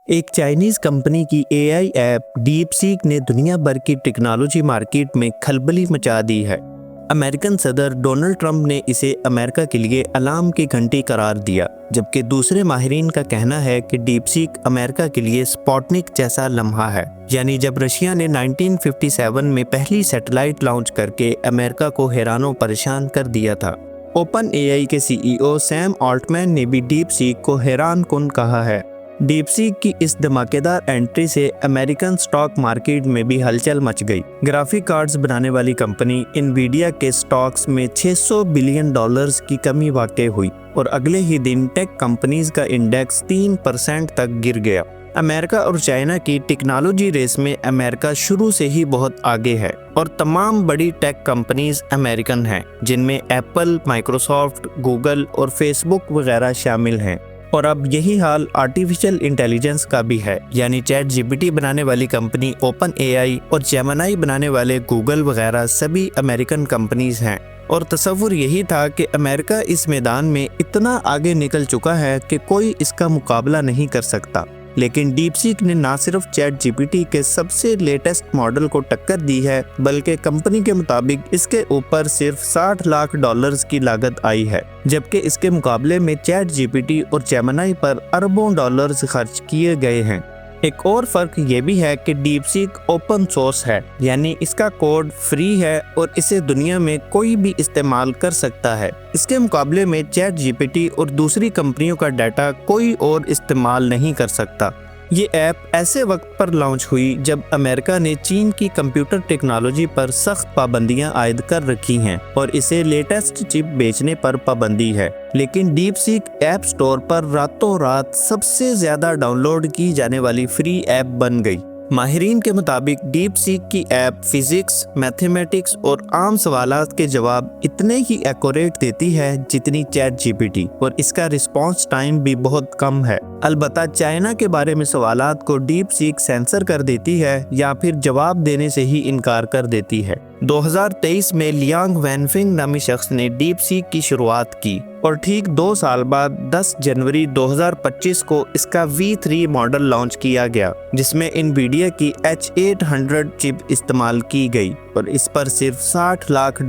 एक Chinese company की AI app deep seek ने दुनिया भर की टेक्नोलॉजी मार्केट में खलबली मचा दी है। अमेरिकन सदर डोनाल्ड ट्रंप ने इसे अमेरिका के लिए अलार्म की घंटी करार दिया, जबकि दूसरे माहिरीन का कहना है कि डीप सीक अमेरिका के लिए स्पुतनिक जैसा लम्हा है। यानी जब रशिया ने 1957 में पहली सैटेलाइट लॉन्च करके अमेरिका को हैरानों परेशान कर दिया था। ओपन एआई के सीईओ सैम ऑल्टमैन ने भी डीप सीक को हैरान कुन कहा है। डीप सीक की इस धमाकेदार एंट्री से अमेरिकन स्टॉक मार्केट में भी हलचल मच गई। ग्राफिक कार्ड्स बनाने वाली कंपनी इनवीडिया के स्टॉक्स में $600 बिलियन की कमी वाक़ई हुई और अगले ही दिन टेक कंपनीज का इंडेक्स 3% तक गिर गया। अमेरिका और चाइना की टेक्नोलॉजी रेस में अमेरिका शुरू से ही बहुत आगे है और तमाम बड़ी टेक कंपनीज अमेरिकन हैं, जिनमें एप्पल, माइक्रोसॉफ्ट, गूगल और फेसबुक वगैरह शामिल हैं। और अब यही हाल आर्टिफिशियल इंटेलिजेंस का भी है, यानी चैट जीपीटी बनाने वाली कंपनी ओपन एआई और जेमिनी बनाने वाले गूगल वगैरह सभी अमेरिकन कंपनीज हैं। और तसव्वुर यही था कि अमेरिका इस मैदान में इतना आगे निकल चुका है कि कोई इसका मुकाबला नहीं कर सकता। लेकिन डीप सीक ने ना सिर्फ चैट जीपीटी के सबसे लेटेस्ट मॉडल को टक्कर दी है, बल्कि कंपनी के मुताबिक इसके ऊपर सिर्फ $60 लाख की लागत आई है, जबकि इसके मुकाबले में चैट जीपीटी और जेमिनी पर अरबों डॉलर्स खर्च किए गए हैं। एक और फ़र्क ये भी है कि डीप सीक ओपन सोर्स है, यानी इसका कोड फ्री है और इसे दुनिया में कोई भी इस्तेमाल कर सकता है। इसके मुकाबले में चैट जीपीटी और दूसरी कंपनियों का डाटा कोई और इस्तेमाल नहीं कर सकता। ये ऐप ऐसे वक्त पर लॉन्च हुई जब अमेरिका ने चीन की कंप्यूटर टेक्नोलॉजी पर सख्त पाबंदियां आयद कर रखी हैं और इसे लेटेस्ट चिप बेचने पर पाबंदी है। लेकिन डीप सीक ऐप स्टोर पर रातों रात सबसे ज़्यादा डाउनलोड की जाने वाली फ्री ऐप बन गई। माहिरीन के मुताबिक डीप सीक की ऐप फिजिक्स, मैथमेटिक्स और आम सवालात के जवाब इतने ही एक्यूरेट देती है जितनी चैट जीपीटी, और इसका रिस्पांस टाइम भी बहुत कम है। अलबत्ता चाइना के बारे में सवालात को डीप सीक सेंसर कर देती है या फिर जवाब देने से ही इनकार कर देती है। 2023 में लियांग वैनफिंग नामी शख्स ने डीप सीक की शुरुआत की और ठीक 2 साल बाद 10 जनवरी 2025 को इसका V3 मॉडल लॉन्च किया गया, जिसमें इनवीडिया की H800 चिप इस्तेमाल की गई और इस पर सिर्फ $60 लाख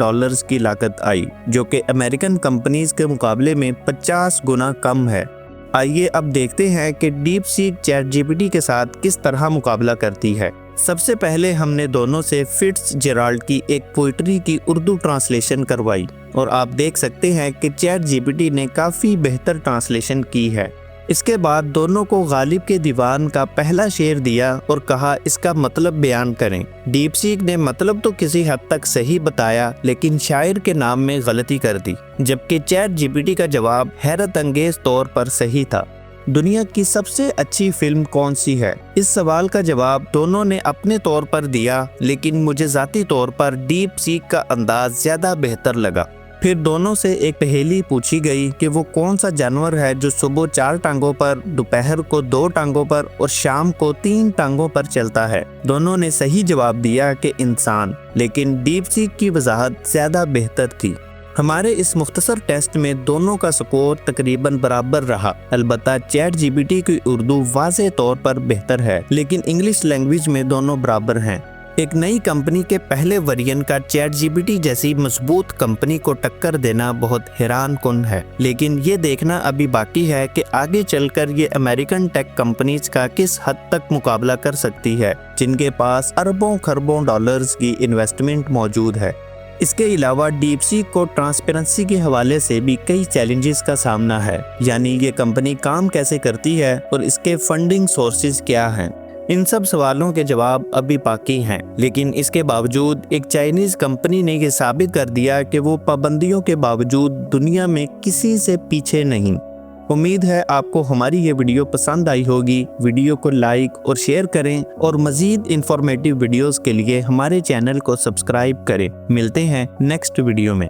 की लागत आई, जो कि अमेरिकन कंपनीज के मुकाबले में 50 गुना कम है। आइए अब देखते हैं कि डीप सीक चैट जीपीटी के साथ किस तरह मुकाबला करती है। सबसे पहले हमने दोनों से फिट्जजेराल्ड की एक पोइट्री की उर्दू ट्रांसलेशन करवाई और आप देख सकते हैं कि चैट जीपीटी ने काफ़ी बेहतर ट्रांसलेशन की है। इसके बाद दोनों को गालिब के दीवान का पहला शेर दिया और कहा इसका मतलब बयान करें। डीप सीक ने मतलब तो किसी हद तक सही बताया, लेकिन शायर के नाम में गलती कर दी, जबकि चैट जीपीटी का जवाब हैरत अंगेज तौर पर सही था। दुनिया की सबसे अच्छी फिल्म कौन सी है? इस सवाल का जवाब दोनों ने अपने तौर पर दिया, लेकिन मुझे ज़ाती तौर पर डीप सीक का अंदाज ज़्यादा बेहतर लगा। फिर दोनों से एक पहेली पूछी गई कि वो कौन सा जानवर है जो सुबह 4 टांगों पर, दोपहर को 2 टांगों पर और शाम को 3 टांगों पर चलता है। दोनों ने सही जवाब दिया कि इंसान, लेकिन डीप सीक की वजाहत ज़्यादा बेहतर थी। हमारे इस मुख्तसर टेस्ट में दोनों का स्कोर तकरीबन बराबर रहा। अलबत्ता चैट जीपीटी की उर्दू वाज़े तौर पर बेहतर है, लेकिन इंग्लिश लैंग्वेज में दोनों बराबर हैं। एक नई कंपनी के पहले वेरिएंट का चैट जीपीटी जैसी मजबूत कंपनी को टक्कर देना बहुत हैरान कुन है, लेकिन ये देखना अभी बाकी है कि आगे चलकर ये अमेरिकन टेक कंपनीज का किस हद तक मुकाबला कर सकती है, जिनके पास अरबों खरबों डॉलर्स की इन्वेस्टमेंट मौजूद है। इसके अलावा डीप सीक को ट्रांसपेरेंसी के हवाले से भी कई चैलेंजेस का सामना है, यानी ये कंपनी काम कैसे करती है और इसके फंडिंग सोर्सेज क्या हैं। इन सब सवालों के जवाब अभी बाकी हैं, लेकिन इसके बावजूद एक चाइनीज़ कंपनी ने ये साबित कर दिया कि वो पाबंदियों के बावजूद दुनिया में किसी से पीछे नहीं। उम्मीद है आपको हमारी ये वीडियो पसंद आई होगी। वीडियो को लाइक और शेयर करें और मज़ीद इंफॉर्मेटिव वीडियोस के लिए हमारे चैनल को सब्सक्राइब करें। मिलते हैं नेक्स्ट वीडियो में।